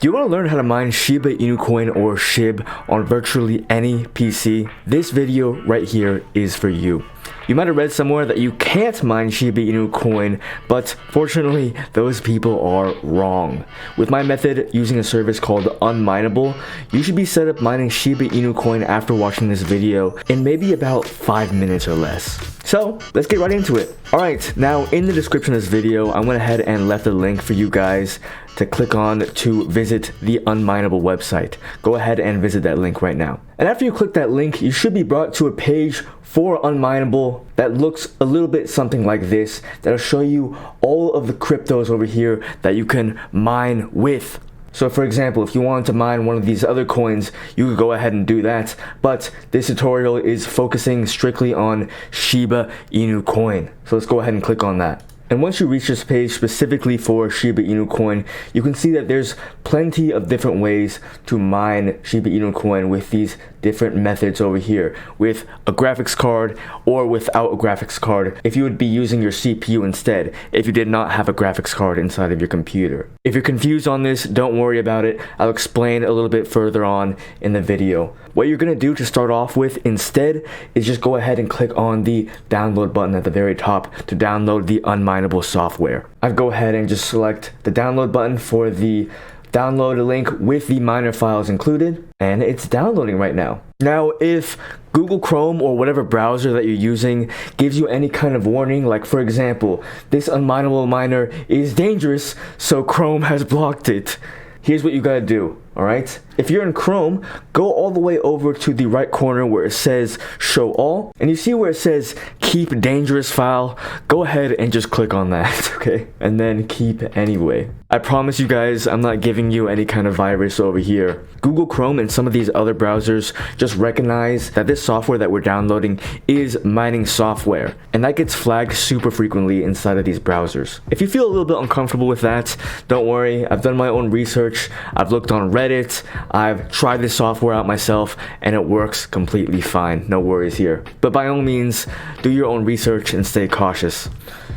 Do you want to learn how to mine Shiba Inu coin or SHIB on virtually any PC? This video right here is for you. You might have read somewhere that you can't mine Shiba Inu coin, but fortunately, those people are wrong. With my method, using a service called Unminable, you should be set up mining Shiba Inu coin after watching this video in maybe about 5 minutes or less. So, let's get right into it. Alright, now in the description of this video, I went ahead and left a link for you guys to click on to visit the Unminable website. Go ahead and visit that link right now. And after you click that link, you should be brought to a page for Unminable that looks a little bit something like this. That'll show you all of the cryptos over here that you can mine with. So for example, if you wanted to mine one of these other coins, you could go ahead and do that. But this tutorial is focusing strictly on Shiba Inu coin. So let's go ahead and click on that. And once you reach this page specifically for Shiba Inu coin, you can see that there's plenty of different ways to mine Shiba Inu coin with these different methods over here, with a graphics card or without a graphics card, if you would be using your CPU instead, if you did not have a graphics card inside of your computer. If you're confused on this, don't worry about it. I'll explain a little bit further on in the video. What you're going to do to start off with instead is just go ahead and click on the download button at the very top to download the Unminable software. I'd go ahead and just select the download button for the download link with the miner files included, and it's downloading right now. Now, if Google Chrome or whatever browser that you're using gives you any kind of warning, like for example, this Unminable miner is dangerous, so Chrome has blocked it, here's what you gotta do. Alright, if you're in Chrome, go all the way over to the right corner where it says show all, and you see where it says keep dangerous file. Go ahead and just click on that, okay, and then keep anyway. I promise you guys, I'm not giving you any kind of virus over here. Google Chrome and some of these other browsers just recognize that this software that we're downloading is mining software, and that gets flagged super frequently inside of these browsers. If you feel a little bit uncomfortable with that, don't worry, I've done my own research. I've looked on Reddit, I've tried this software out myself, and it works completely fine. No worries here. But by all means, do your own research and stay cautious.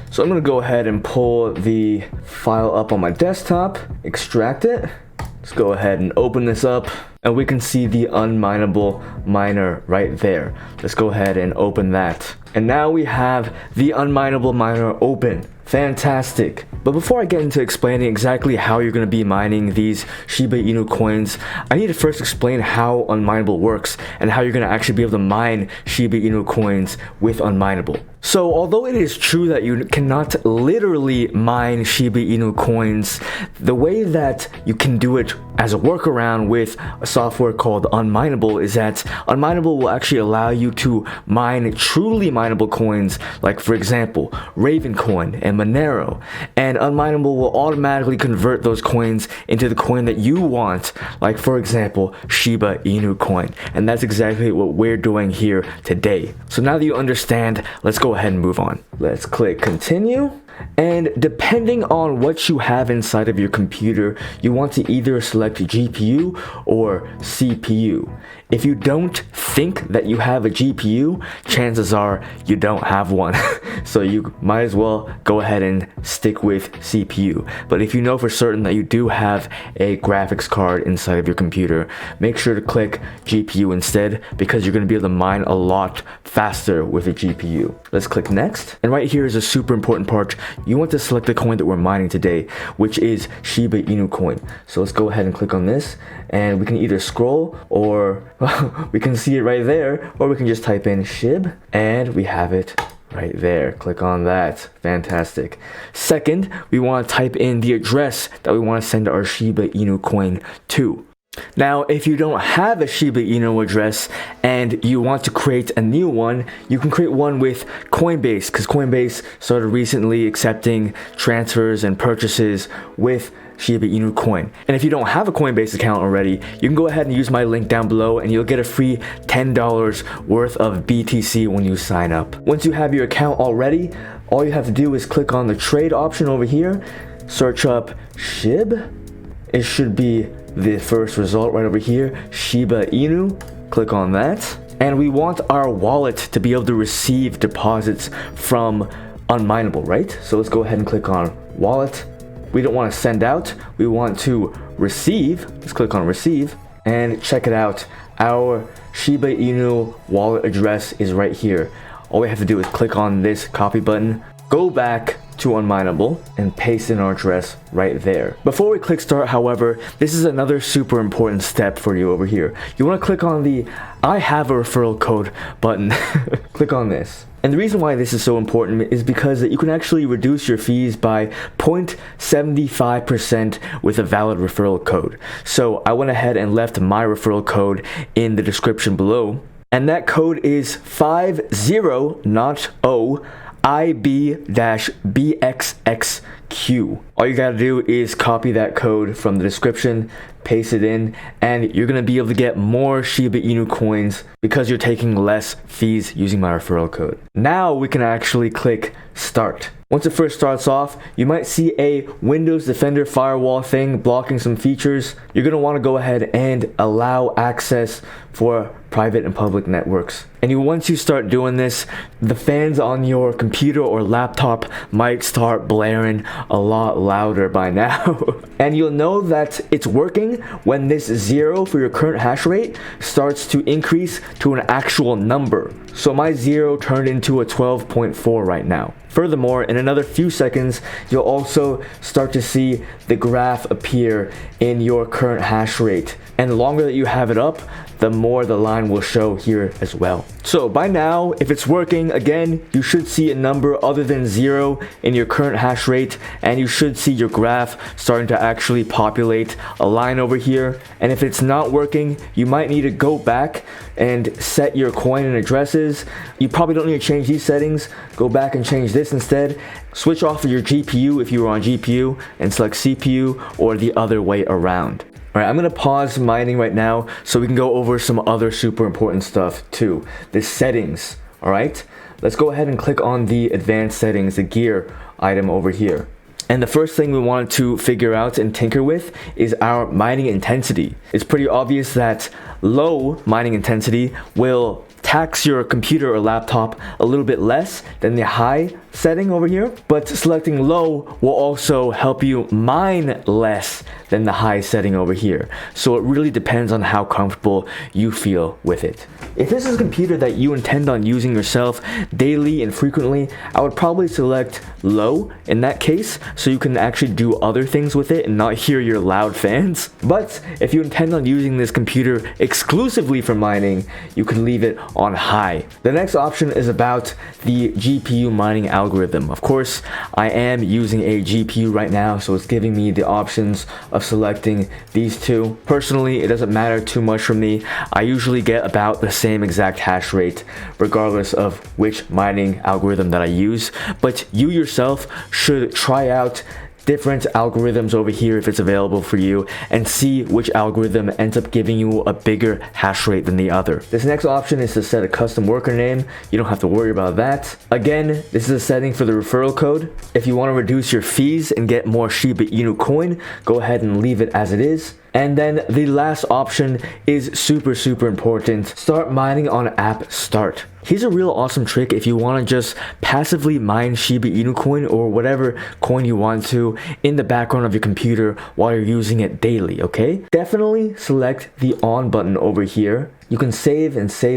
So I'm going to go ahead and pull the file up on my desktop, extract it. Let's go ahead and open this up, and we can see the Unminable miner right there. Let's go ahead and open that. And now we have the Unminable miner open. Fantastic. But before I get into explaining exactly how you're going to be mining these Shiba Inu coins, I need to first explain how Unminable works and how you're going to actually be able to mine Shiba Inu coins with Unminable. So although it is true that you cannot literally mine Shiba Inu coins, the way that you can do it as a workaround with a software called Unminable is that Unminable will actually allow you to mine truly mineable coins, like for example, Ravencoin and Monero, and Unminable will automatically convert those coins into the coin that you want, like for example, Shiba Inu coin. And that's exactly what we're doing here today. So now that you understand, let's go ahead and move on. Let's click continue. And depending on what you have inside of your computer, you want to either select GPU or CPU. If you don't think that you have a GPU, chances are you don't have one. So you might as well go ahead and stick with CPU. But if you know for certain that you do have a graphics card inside of your computer, make sure to click GPU instead, because you're going to be able to mine a lot faster with a GPU. Let's click next. And right here is a super important part. You want to select the coin that we're mining today, which is Shiba Inu coin. So let's go ahead and click on this, and we can either scroll, or we can see it right there, or we can just type in SHIB, and we have it right there. Click on that. Fantastic. Second, we want to type in the address that we want to send our Shiba Inu coin to. Now, if you don't have a Shiba Inu address and you want to create a new one, you can create one with Coinbase, because Coinbase started recently accepting transfers and purchases with Shiba Inu coin. And if you don't have a Coinbase account already, you can go ahead and use my link down below, and you'll get a free $10 worth of BTC when you sign up. Once you have your account already, all you have to do is click on the trade option over here, search up SHIB. It should be the first result right over here, Shiba Inu. Click on that, and we want our wallet to be able to receive deposits from Unminable, right? So let's go ahead and click on wallet. We don't want to send out, we want to receive. Let's click on receive and check it out. Our Shiba Inu wallet address is right here. All we have to do is click on this copy button, go back to Unmineable, and paste in our address right there. Before we click start, however, this is another super important step for you over here. You want to click on the I have a referral code button. Click on this. And the reason why this is so important is because you can actually reduce your fees by 0.75% with a valid referral code. So I went ahead and left my referral code in the description below. And that code is 50, not O, IB-BXXQ. All you gotta do is copy that code from the description, paste it in, and you're gonna be able to get more Shiba Inu coins because you're taking less fees using my referral code. Now we can actually click start. Once it first starts off, you might see a Windows Defender firewall thing blocking some features. You're going to want to go ahead and allow access for private and public networks. And once you start doing this, the fans on your computer or laptop might start blaring a lot louder by now. And you'll know that it's working when this 0 for your current hash rate starts to increase to an actual number. So my 0 turned into a 12.4 right now. Furthermore, in another few seconds, you'll also start to see the graph appear in your current hash rate. And the longer that you have it up, the more the line will show here as well. So by now, if it's working, again, you should see a number other than 0 in your current hash rate, and you should see your graph starting to actually populate a line over here. And if it's not working, you might need to go back and set your coin and addresses. You probably don't need to change these settings. Go back and change this instead. Switch off of your GPU if you were on GPU and select CPU, or the other way around. Alright, I'm going to pause mining right now so we can go over some other super important stuff too. The settings, alright? Let's go ahead and click on the advanced settings, the gear item over here. And the first thing we wanted to figure out and tinker with is our mining intensity. It's pretty obvious that low mining intensity will tax your computer or laptop a little bit less than the high setting over here, but selecting low will also help you mine less than the high setting over here. So it really depends on how comfortable you feel with it. If this is a computer that you intend on using yourself daily and frequently, I would probably select low in that case so you can actually do other things with it and not hear your loud fans. But if you intend on using this computer exclusively for mining, you can leave it on high. The next option is about the GPU mining algorithm. Of course, I am using a GPU right now, so it's giving me the options of selecting these two. Personally, it doesn't matter too much for me. I usually get about the same exact hash rate regardless of which mining algorithm that I use, but you yourself should try out different algorithms over here if it's available for you, and see which algorithm ends up giving you a bigger hash rate than the other. This next option is to set a custom worker name. You don't have to worry about that. Again, this is a setting for the referral code. If you want to reduce your fees and get more Shiba Inu coin, go ahead and leave it as it is. And then the last option is super important. Start mining on app start. Here's a real awesome trick if you want to just passively mine Shiba Inu coin or whatever coin you want to in the background of your computer while you're using it daily, okay? Definitely select the on button over here. You can save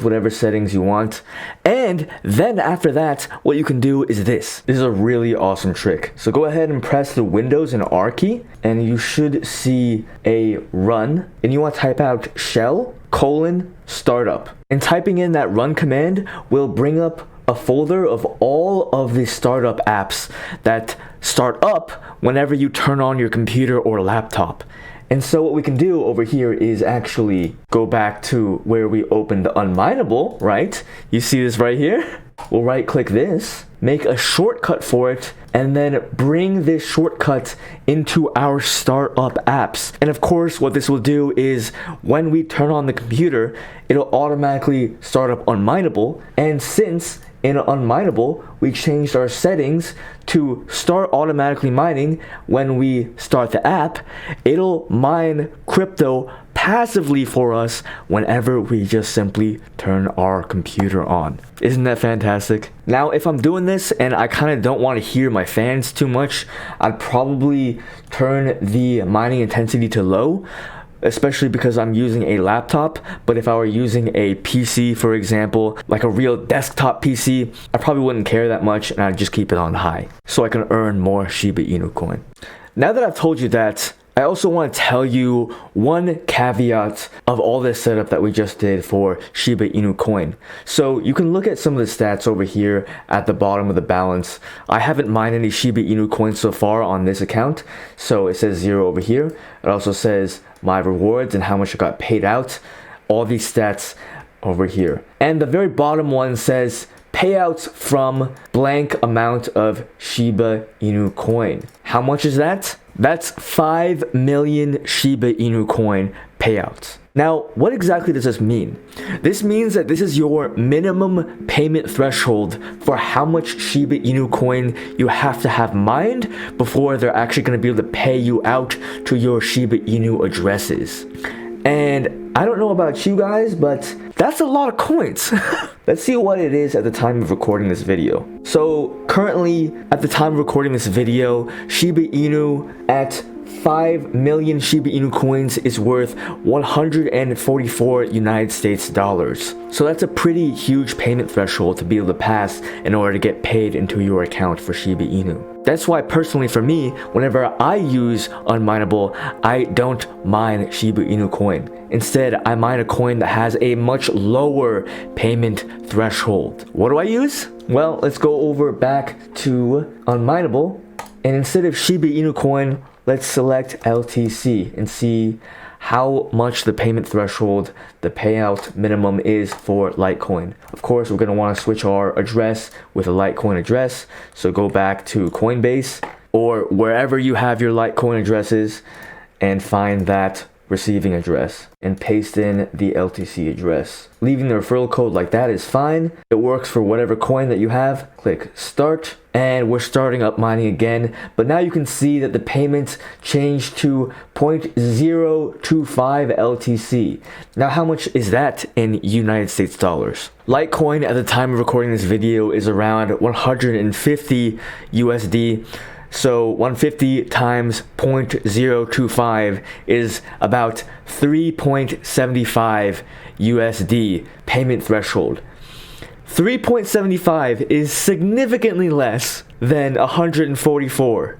whatever settings you want. And then after that, what you can do is this. This is a really awesome trick. So go ahead and press the Windows and R key, and you should see a run. And you want to type out shell : startup. And typing in that run command will bring up a folder of all of the startup apps that start up whenever you turn on your computer or laptop. And so what we can do over here is actually go back to where we opened the Unmineable, right? You see this right here? We'll right click this, make a shortcut for it, and then bring this shortcut into our startup apps. And of course, what this will do is when we turn on the computer, it'll automatically start up Unmineable. And since in Unmineable, we changed our settings to start automatically mining when we start the app, it'll mine crypto passively for us whenever we just simply turn our computer on. Isn't that fantastic? Now, if I'm doing this and I kind of don't want to hear my fans too much, I'd probably turn the mining intensity to low, especially because I'm using a laptop. But if I were using a PC, for example, like a real desktop PC, I probably wouldn't care that much, and I'd just keep it on high so I can earn more Shiba Inu coin. Now that I've told you that, I also want to tell you one caveat of all this setup that we just did for Shiba Inu coin. So you can look at some of the stats over here at the bottom of the balance. I haven't mined any Shiba Inu coins so far on this account, so it says 0 over here. It also says my rewards and how much I got paid out. All these stats over here. And the very bottom one says payouts from blank amount of Shiba Inu coin. How much is that? That's 5 million Shiba Inu coin payouts. Now, what exactly does this mean? This means that this is your minimum payment threshold for how much Shiba Inu coin you have to have mined before they're actually going to be able to pay you out to your Shiba Inu addresses. And I don't know about you guys, but that's a lot of coins. Let's see what it is at the time of recording this video. So currently, at the time of recording this video, Shiba Inu at 5 million Shiba Inu coins is worth 144 United States dollars. So that's a pretty huge payment threshold to be able to pass in order to get paid into your account for Shiba Inu. That's why personally for me, whenever I use Unminable, I don't mine Shiba Inu coin. Instead, I mine a coin that has a much lower payment threshold. What do I use? Well, let's go over back to Unminable, and instead of Shiba Inu coin, let's select LTC and see how much the payment threshold, the payout minimum is for Litecoin. Of course, we're going to want to switch our address with a Litecoin address. So go back to Coinbase or wherever you have your Litecoin addresses and find that receiving address and paste in the LTC address. Leaving the referral code like that is fine. It works for whatever coin that you have. Click start and we're starting up mining again, but now you can see that the payment changed to 0.025 LTC. Now how much is that in United States dollars? Litecoin at the time of recording this video is around 150 USD. So 150 times 0.025 is about 3.75 USD payment threshold. 3.75 is significantly less than 144.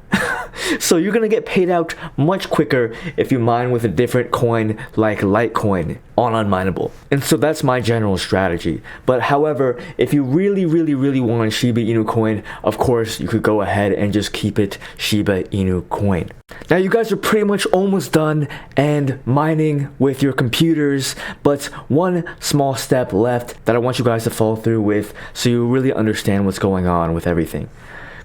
So you're gonna get paid out much quicker if you mine with a different coin like Litecoin on Unminable. And so that's my general strategy. But however, if you really want Shiba Inu coin, of course you could go ahead and just keep it Shiba Inu coin. Now you guys are pretty much almost done and mining with your computers, but one small step left that I want you guys to follow through with so you really understand what's going on with everything.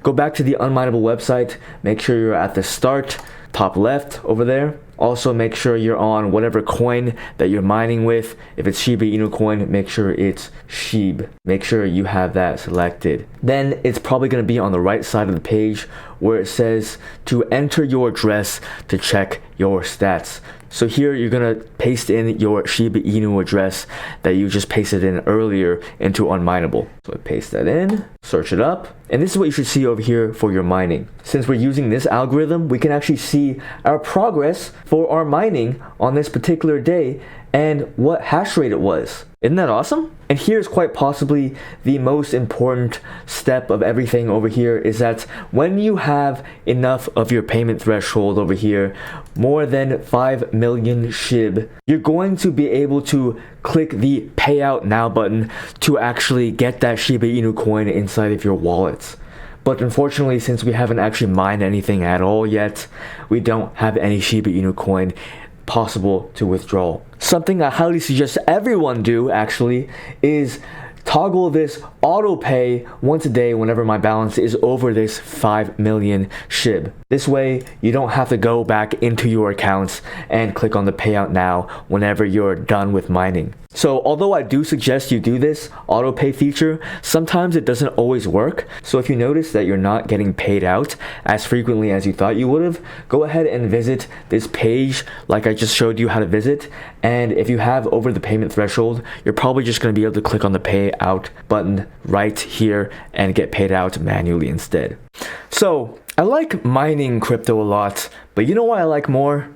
Go back to the Unminable website, make sure you're at the start, top left over there. Also make sure you're on whatever coin that you're mining with. If it's Shiba Inu coin, make sure it's SHIB. Make sure you have that selected. Then it's probably going to be on the right side of the page where it says to enter your address to check your stats. So here you're going to paste in your Shiba Inu address that you just pasted in earlier into Unminable. So I paste that in, search it up, and this is what you should see over here for your mining. Since we're using this algorithm, we can actually see our progress for our mining on this particular day and what hash rate it was. Isn't that awesome? And here's quite possibly the most important step of everything over here is that when you have enough of your payment threshold over here, more than 5 million SHIB, you're going to be able to click the payout now button to actually get that Shiba Inu coin inside of your wallets. But unfortunately, since we haven't actually mined anything at all yet, we don't have any Shiba Inu coin possible to withdraw. Something I highly suggest everyone do actually is toggle this auto pay once a day whenever my balance is over this 5 million SHIB. This way, you don't have to go back into your accounts and click on the payout now whenever you're done with mining. So although I do suggest you do this auto pay feature, sometimes it doesn't always work. So if you notice that you're not getting paid out as frequently as you thought you would have, go ahead and visit this page like I just showed you how to visit. And if you have over the payment threshold, you're probably just going to be able to click on the payout button right here and get paid out manually instead. So I like mining crypto a lot, but you know what I like more?